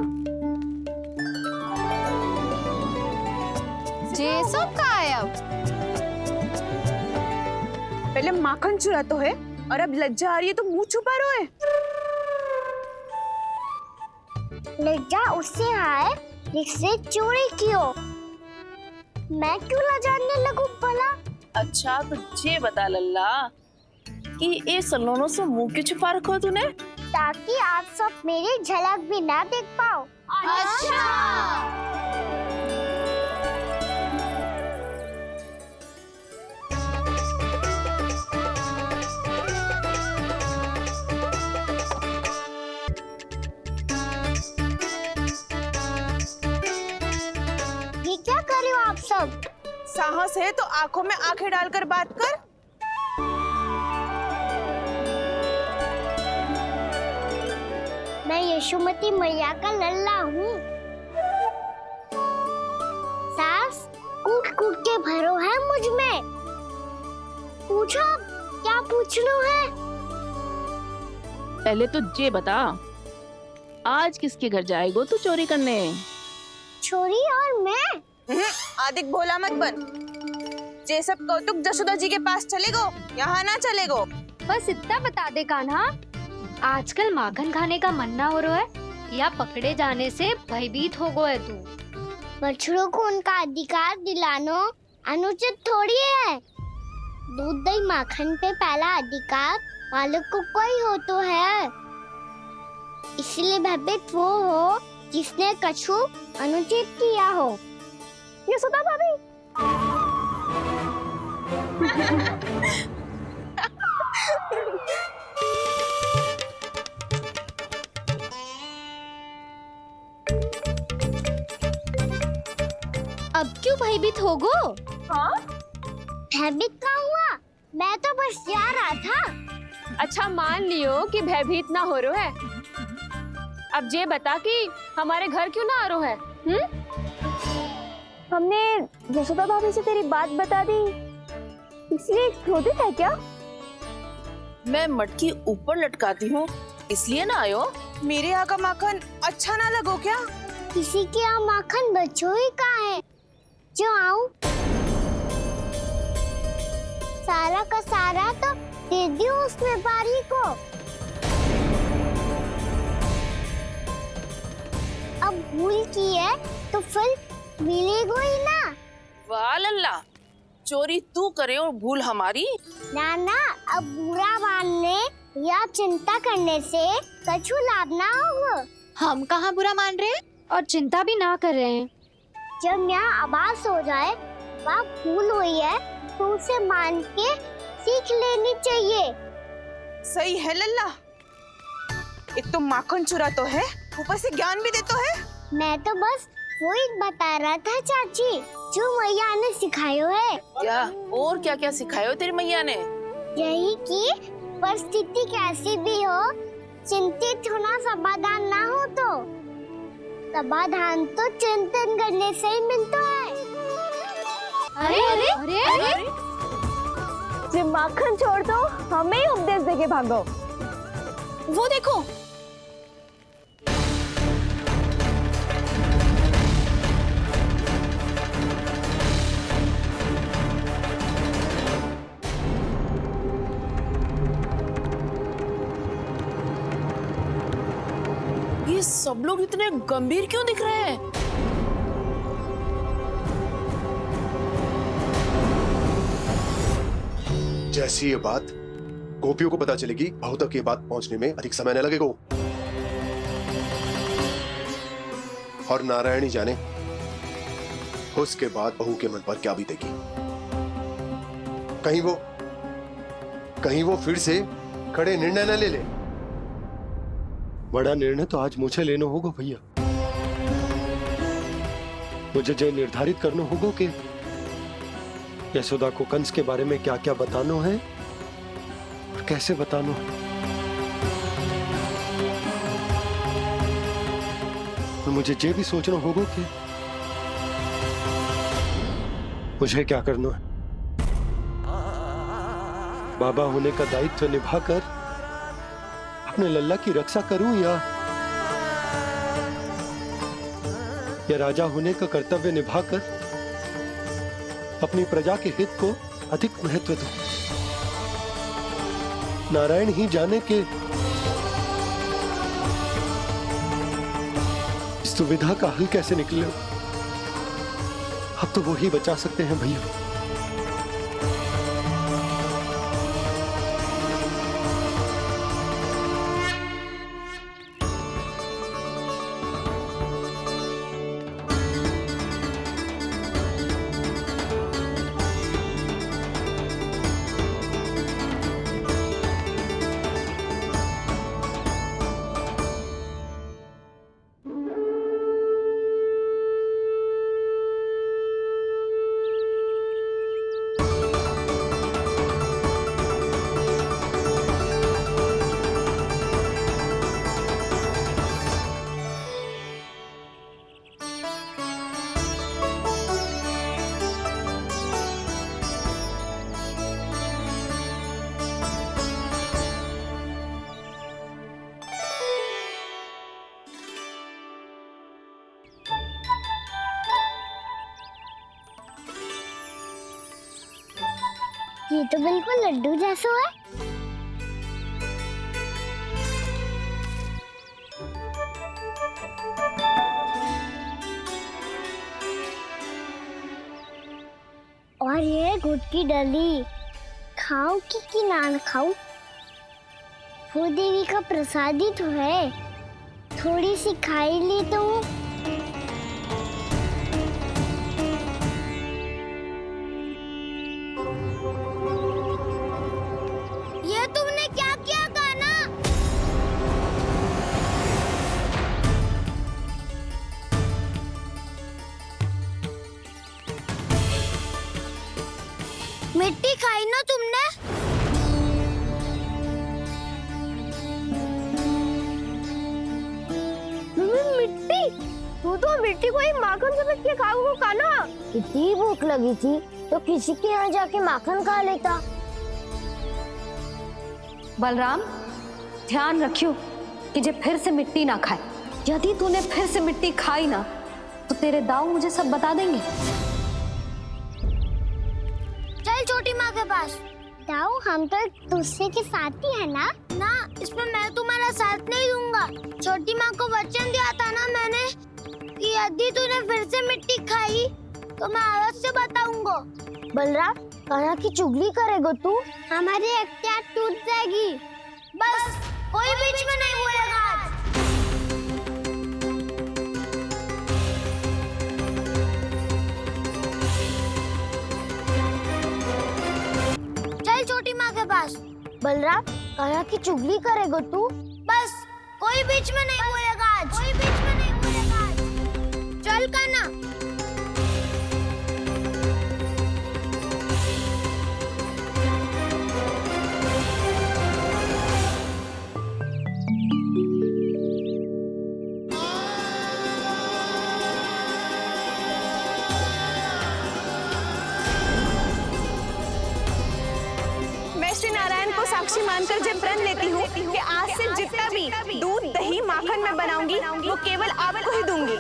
जे सब का है अब? पहले माखन चुरा तो है और अब लज्जा आ रही है तो मुंह छुपा रहे है। लज्जा उससे आए जिससे चोरी की हो। मैं क्यों लजाने लगूं भला? अच्छा तो ये बता लल्ला कि ये सलोनों से मुंह क्यों छुपा रखो तूने? ताकि आप सब मेरी झलक भी ना देख पाओ। अच्छा। ये क्या कर रहे हो आप सब? साहस है तो आंखों में आंखें डालकर बात कर। मैं यशोमती मैया का लल्ला हूँ। सास कूट कूट के भरो है मुझ में। पूछो क्या पूछना है? पहले तो ये बता, आज किसके घर जाएगो तू चोरी करने? छोरी और मैं? आदिक भोला मत बन। ये सब कौतुक जशोदा जी के पास चलेगो, यहाँ ना चलेगो। बस इतना बता दे कान्हा, आजकल माखन खाने का मन ना हो रहा है या पकड़े जाने से भयभीत हो गए तू? बछड़ों को उनका अधिकार दिलाना अनुचित थोड़ी है। दूध दही माखन पे पहला अधिकार मालिक को कोई हो तो है। इसलिए भयभीत वो हो जिसने कछु अनुचित किया हो। यशोदा भाभी। अब क्यों भयभीत हो गो? हाँ? भयभीत क्या हुआ? मैं तो बस जा रहा था। अच्छा मान लियो कि भयभीत ना हो रो है। अब ये बता कि हमारे घर क्यों ना आ रो है? हमने यशोदा भाभी से तेरी बात बता दी, इसलिए क्रोधित है क्या? मैं मटकी ऊपर लटकाती हूँ इसलिए ना आयो? मेरे यहाँ का माखन अच्छा ना लगो क्या? किसी के यहाँ माखन बच्चों ही कहाँ है जो आऊं? सारा का सारा तो दे दियो उस व्यापारी को। अब भूल की है तो फिर मिलेगो ही ना। वाह लल्ला, चोरी तू करे और भूल हमारी। नाना, अब बुरा मानने या चिंता करने से कछु लाभ ना होगा। हम कहाँ बुरा मान रहे हैं और चिंता भी ना कर रहे हैं। जब यहाँ आभास हो जाए वहाँ भूल हुई है तो उसे मान के सीख लेनी चाहिए। सही है लल्ला, एक तो माखन चुरा तो है, ऊपर से ज्ञान भी दे तो है। मैं तो बस वही बता रहा था चाची, जो मैया ने सिखायो है। क्या और क्या क्या सिखायो तेरी मैया ने? यही कि परिस्थिति कैसी भी हो, चिंतित होना समाधान ना हो तो समाधान तो चिंतन करने से ही मिलता है। अरे अरे अरे, अरे? जब माखन छोड़ दो, हमें ही उपदेश देके भागो। वो देखो, ये सब लोग इतने गंभीर क्यों दिख रहे हैं? जैसी ये बात गोपियों को पता चलेगी, बहू तक ये बात पहुंचने में अधिक समय न लगेगा। और नारायणी जाने उसके बाद बहू के मन पर क्या बीतेगी। कहीं वो फिर से खड़े निर्णय न ले ले। बड़ा निर्णय तो आज मुझे लेना होगा भैया। मुझे जो निर्धारित करना होगा कि यशोदा को कंस के बारे में क्या क्या बताना है और कैसे बताना है। और मुझे ये भी सोचना होगा कि मुझे क्या करना है। बाबा होने का दायित्व निभाकर अपने लल्ला की रक्षा करूं या राजा होने का कर्तव्य निभाकर अपनी प्रजा के हित को अधिक महत्व दूं। नारायण ही जाने के इस दुविधा का हल कैसे निकले। अब तो वो ही बचा सकते हैं भैया। ये तो बिल्कुल लड्डू जैसा है। और ये गुड़ की डली खाऊं कि ना खाऊं? वो देवी का प्रसाद ही तो है, थोड़ी सी खाई ली तो। ये तुमने क्या किया कान्हा? मिट्टी खाई ना तुमने? मिट्टी? तू तो मिट्टी को ही माखन से के खाओगे कान्हा। इतनी भूख लगी थी तो किसी के यहाँ जाके माखन खा लेता। बलराम, ध्यान रखियो कि जे फिर से मिट्टी ना खाए। यदि तूने फिर से मिट्टी खाई ना तो तेरे दाऊ मुझे सब बता देंगे। चल छोटी माँ के पास। दाऊ, हम तो एक दूसरे के साथ ही है ना? ना, इसमें मैं तुम्हारा साथ नहीं दूंगा। छोटी माँ को वचन दिया था ना मैंने कि यदि तूने फिर से मिट्टी खाई तो मैं अवश्य बताऊंगा। बलराम, कान्हा की चुगली करेगा तू? हमारी अख्तियार टूट जाएगी। बस कोई बीच में नहीं बोलेगा आज। चल छोटी माँ के पास। बलराम, कान्हा की चुगली करेगा तू? बस कोई बीच में नहीं बोलेगा आज। कोई बीच में नहीं बोलेगा आज। चल कान्हा। मैं श्री नारायण को साक्षी मानकर जब प्रण लेती हूँ कि आज से जितना भी दूध दही माखन मैं बनाऊंगी वो केवल आपको ही दूंगी।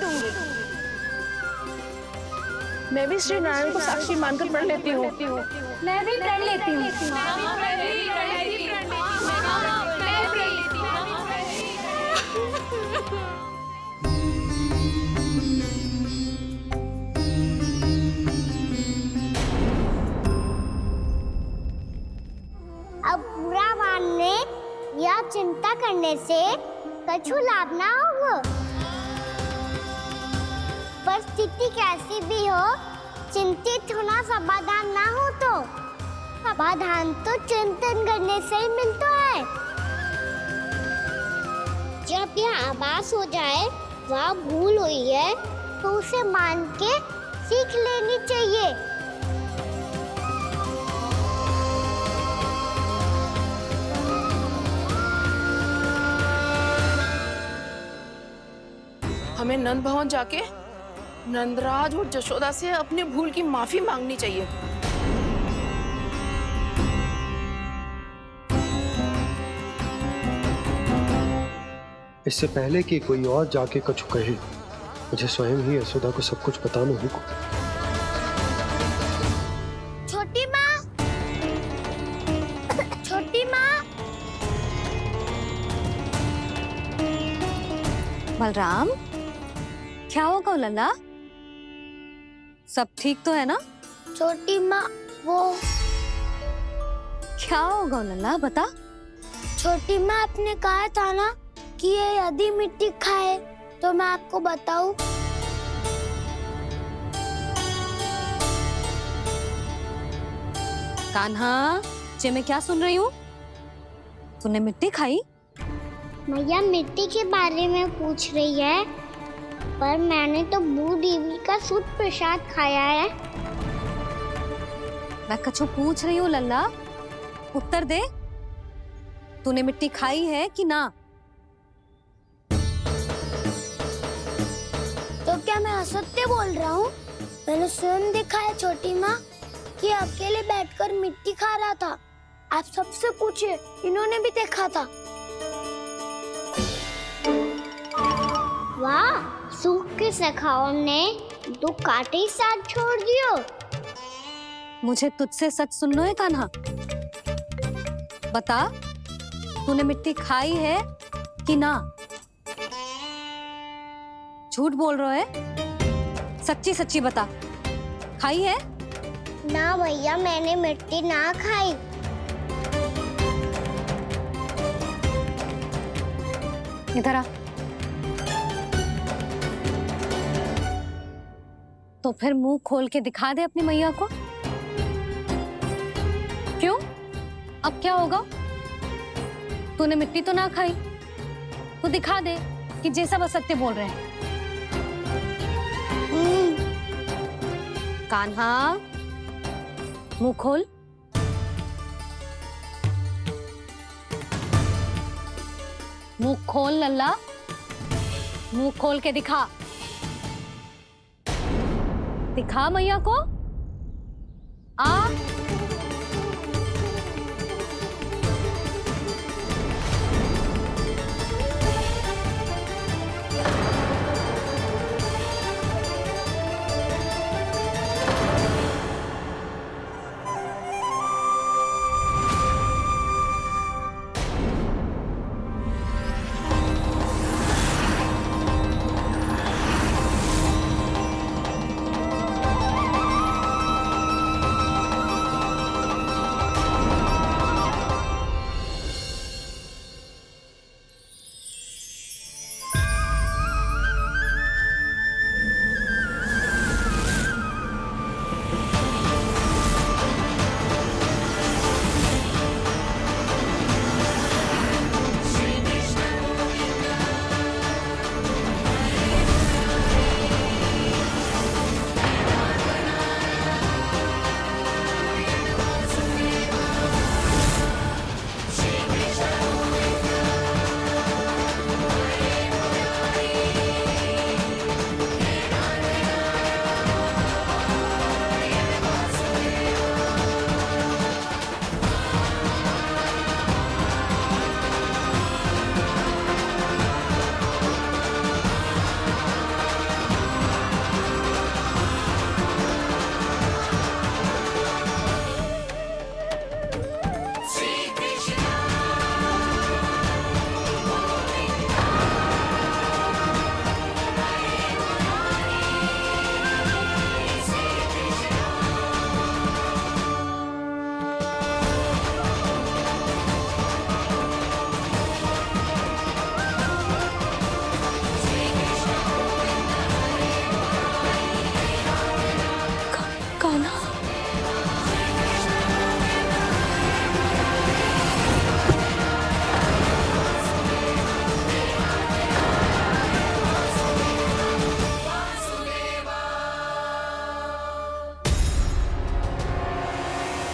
मैं भी श्री नारायण को साक्षी मानकर प्रण लेती हूँ। मैं भी प्रण लेती हूँ। अब बुरा मानने या चिंता करने से कछु लाभ ना होगा। परिस्थिति कैसी भी हो, चिंतित होना समाधान ना हो तो समाधान तो चिंतन करने से ही मिलता है। जब यह आभास हो जाए वह भूल हुई है तो उसे मान के सीख लेनी चाहिए। हमें नंद भवन जाके नंदराज और जशोदा से अपनी भूल की माफी मांगनी चाहिए। इससे पहले कि कोई और जाके कछु कहे, मुझे स्वयं ही यशोदा को सब कुछ बताना होगा। छोटी माँ, छोटी माँ। बलराम, क्या होगा लल्ला? सब ठीक तो है ना? छोटी माँ, वो क्या होगा लल्ला, बता। छोटी माँ, आपने कहा था ना कि ये यदि मिट्टी खाए तो मैं आपको बताऊं। कान्हा, जे मैं क्या सुन रही हूँ? तूने मिट्टी खाई? मैया मिट्टी के बारे में पूछ रही है, पर मैंने तो भू देवी का शुद्ध प्रसाद खाया है। मैं कछु पूछ रही हूँ लल्ला, उत्तर दे। तूने मिट्टी खाई है कि ना? तो क्या मैं असत्य बोल रहा हूँ? मैंने स्वयं देखा है छोटी माँ कि अकेले बैठकर मिट्टी खा रहा था। आप सबसे पूछिए, इन्होंने भी देखा था। वाह, सूख के सखाओं ने दो कांटे ही साथ छोड़ दियो। मुझे तुझसे सच सुनना है कान्हा। बता, तूने मिट्टी खाई है कि ना? झूठ बोल रहा है, सच्ची सच्ची बता, खाई है? ना भैया, मैंने मिट्टी ना खाई। इधर आ। तो फिर मुंह खोल के दिखा दे अपनी मैया को। क्यों? अब क्या होगा? तूने मिट्टी तो ना खाई, तो दिखा दे कि जे सब असत्य बोल रहे हैं। कान्हा, मुंह खोल। मुंह खोल लल्ला, मुंह खोल के दिखा। दिखा मैया को। आ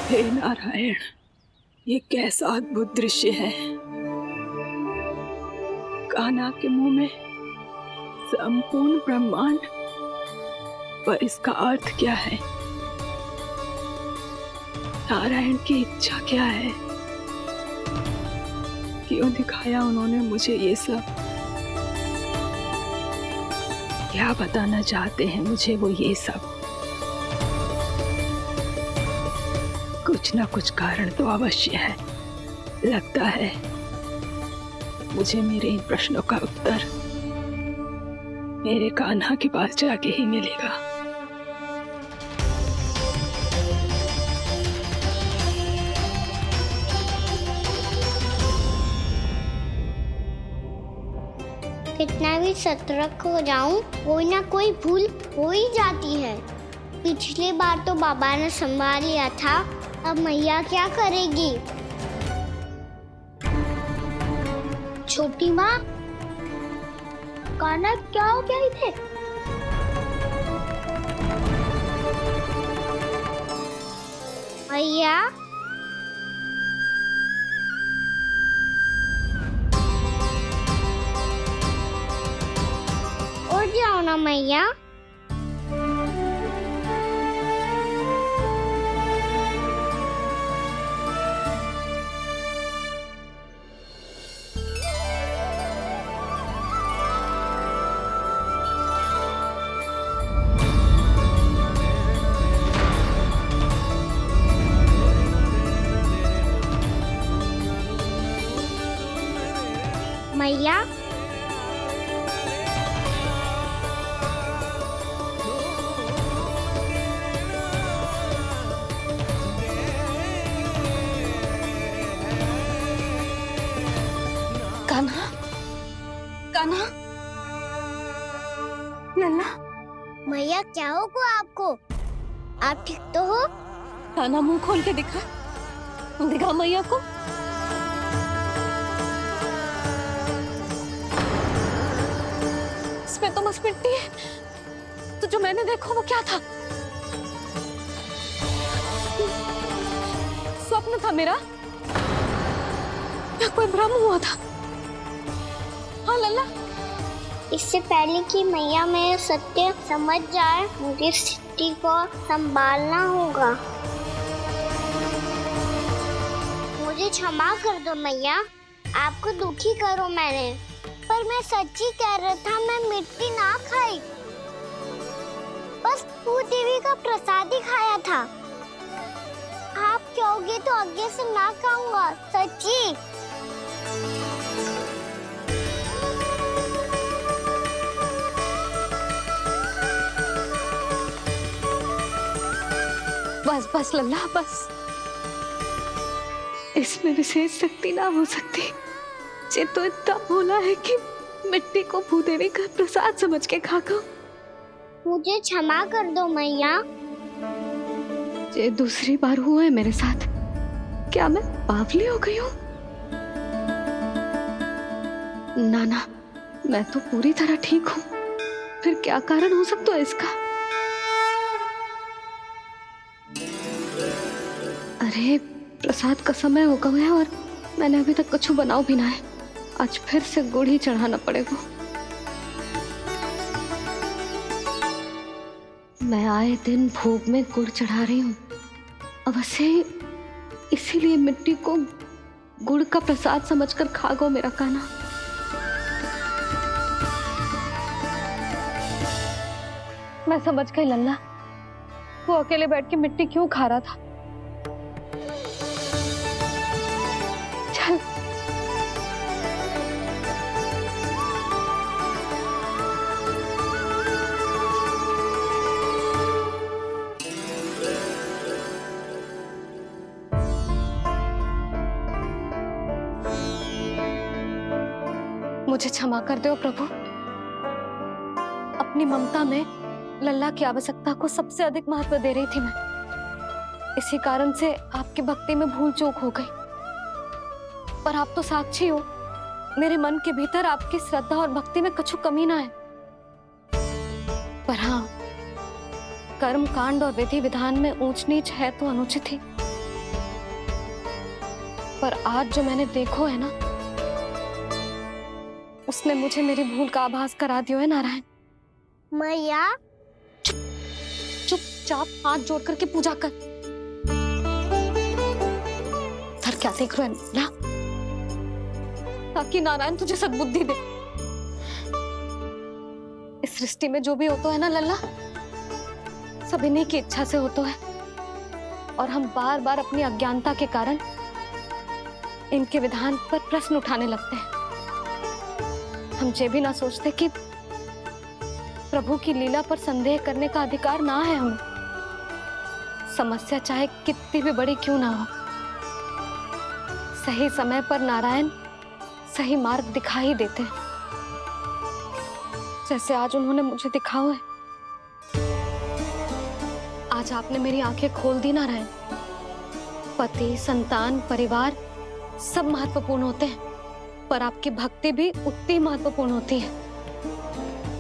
हे नारायण, ये कैसा अद्भुत दृश्य है। कान्हा के मुंह में संपूर्ण ब्रह्मांड, पर इसका अर्थ क्या है? नारायण की इच्छा क्या है? क्यों दिखाया उन्होंने मुझे ये सब? क्या बताना चाहते हैं मुझे वो ये सब? कुछ ना कुछ कारण तो अवश्य है। लगता है मुझे मेरे इन प्रश्नों का उत्तर मेरे कान्हा के पास जाके ही मिलेगा। कितना भी सतर्क हो जाऊं, कोई ना कोई भूल हो ही जाती है। पिछली बार तो बाबा ने संभाल लिया था, अब मैया क्या करेगी? छोटी माँ, कान्हा क्या हो गया इधर? मैया, उठ जाओ ना मैया। मैया कान्हा, कान्हा, लल्ला। मैया क्या हुआ आपको? आप ठीक तो हो? कान्हा मुंह खोल के दिखा, दिखा मैया को। इसमें तो बस मिट्टी है, तो जो मैंने देखा वो क्या था? स्वप्न था मेरा या कोई भ्रम हुआ था? हाँ लल्ला। इससे पहले कि मैया मेरे सत्य समझ जाए, मुझे स्थिति को संभालना होगा। मुझे क्षमा कर दो मैया, आपको दुखी करो मैंने, पर मैं सच्ची कह रहा था, मैं मिट्टी ना खाई, बस भूत देवी का प्रसाद ही खाया था। आप कहोगे तो आगे से ना खाऊंगा, सच्ची। बस बस लल्ला बस, इसमें विशेष शक्ति ना हो सकती। ये तो इतना भोला है कि मिट्टी को भूदेवी का प्रसाद समझ के खागा। मुझे क्षमा कर दो मैया। ये दूसरी बार हुआ है मेरे साथ। क्या मैं बावली हो गई हूँ? ना ना, मैं तो पूरी तरह ठीक हूँ। फिर क्या कारण हो सकता है इसका? अरे प्रसाद का समय हो गया है और मैंने अभी तक कुछ बनाओ भी ना है। आज फिर से गुड़ ही चढ़ाना पड़ेगा। मैं आए दिन भोग में गुड़ चढ़ा रही हूँ, अवश्य इसीलिए मिट्टी को गुड़ का प्रसाद समझकर खा गो मेरा कान्हा। मैं समझ गई लल्ला, वो अकेले बैठ के मिट्टी क्यों खा रहा था। चल मुझे क्षमा कर दो प्रभु। अपनी ममता में लल्ला की आवश्यकता को सबसे अधिक महत्व दे रही थी मैं। इसी कारण से आपकी भक्ति में भूल चूक हो गई। पर आप तो साक्षी हो, मेरे मन के भीतर आपकी श्रद्धा और भक्ति में कछु कमी ना है। पर हाँ, कर्म कांड और विधि विधान में ऊंच नीच है तो अनुचित ही। पर आज जो मैंने देखो है ना, उसने मुझे मेरी भूल का आभास करा दिया है नारायण। मैया चुपचाप हाथ जोड़ करके पूजा कर। सर क्या देख रहे हैं ना? ताकि नारायण तुझे सद्बुद्धि दे। इस सृष्टि में जो भी होता है ना लल्ला, सब इन्हीं की इच्छा से होता है। और हम बार बार अपनी अज्ञानता के कारण इनके विधान पर प्रश्न उठाने लगते हैं। हम ये भी ना सोचते कि प्रभु की लीला पर संदेह करने का अधिकार ना है हमें। समस्या चाहे कितनी भी बड़ी क्यों ना हो, सही समय पर नारायण सही मार्ग दिखा ही देते हैं, जैसे आज उन्होंने मुझे दिखाओ है। आज आपने मेरी आंखें खोल दी नारायण। पति, संतान, परिवार सब महत्वपूर्ण होते हैं, पर आपकी भक्ति भी उतनी महत्वपूर्ण होती है।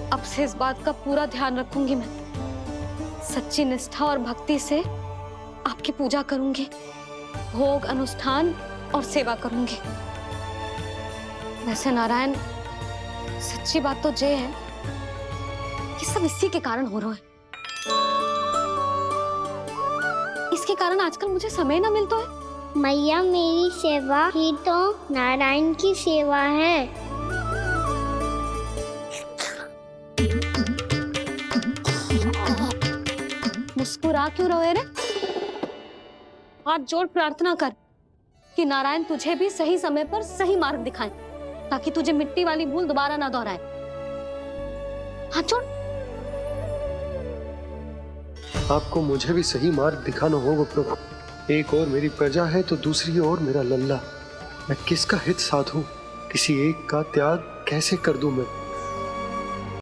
अब से इस बात का पूरा ध्यान रखूंगी मैं। सच्ची निष्ठा और भक्ति से आपकी पूजा करूंगी, भोग, अनुष्ठान और सेवा करूंगी। वैसे नारायण, सच्ची बात तो ये है कि सब इसी के कारण हो रहा है। इसके कारण आजकल मुझे समय ना मिलता है। मैया, मेरी सेवा ही तो नारायण की सेवा है। मुस्कुरा क्यों रहे रे? हाथ जोड़ प्रार्थना कर कि नारायण तुझे भी सही समय पर सही मार्ग दिखाएं। ताकि तुझे मिट्टी वाली भूल दोबारा ना दोहराए। हाथ छोड़। आपको मुझे भी सही मार्ग दिखाना होगा प्रभु। एक और मेरी प्रजा है तो दूसरी ओर मेरा लल्ला। मैं किसका हित साधूं? किसी एक का त्याग कैसे कर दूं मैं?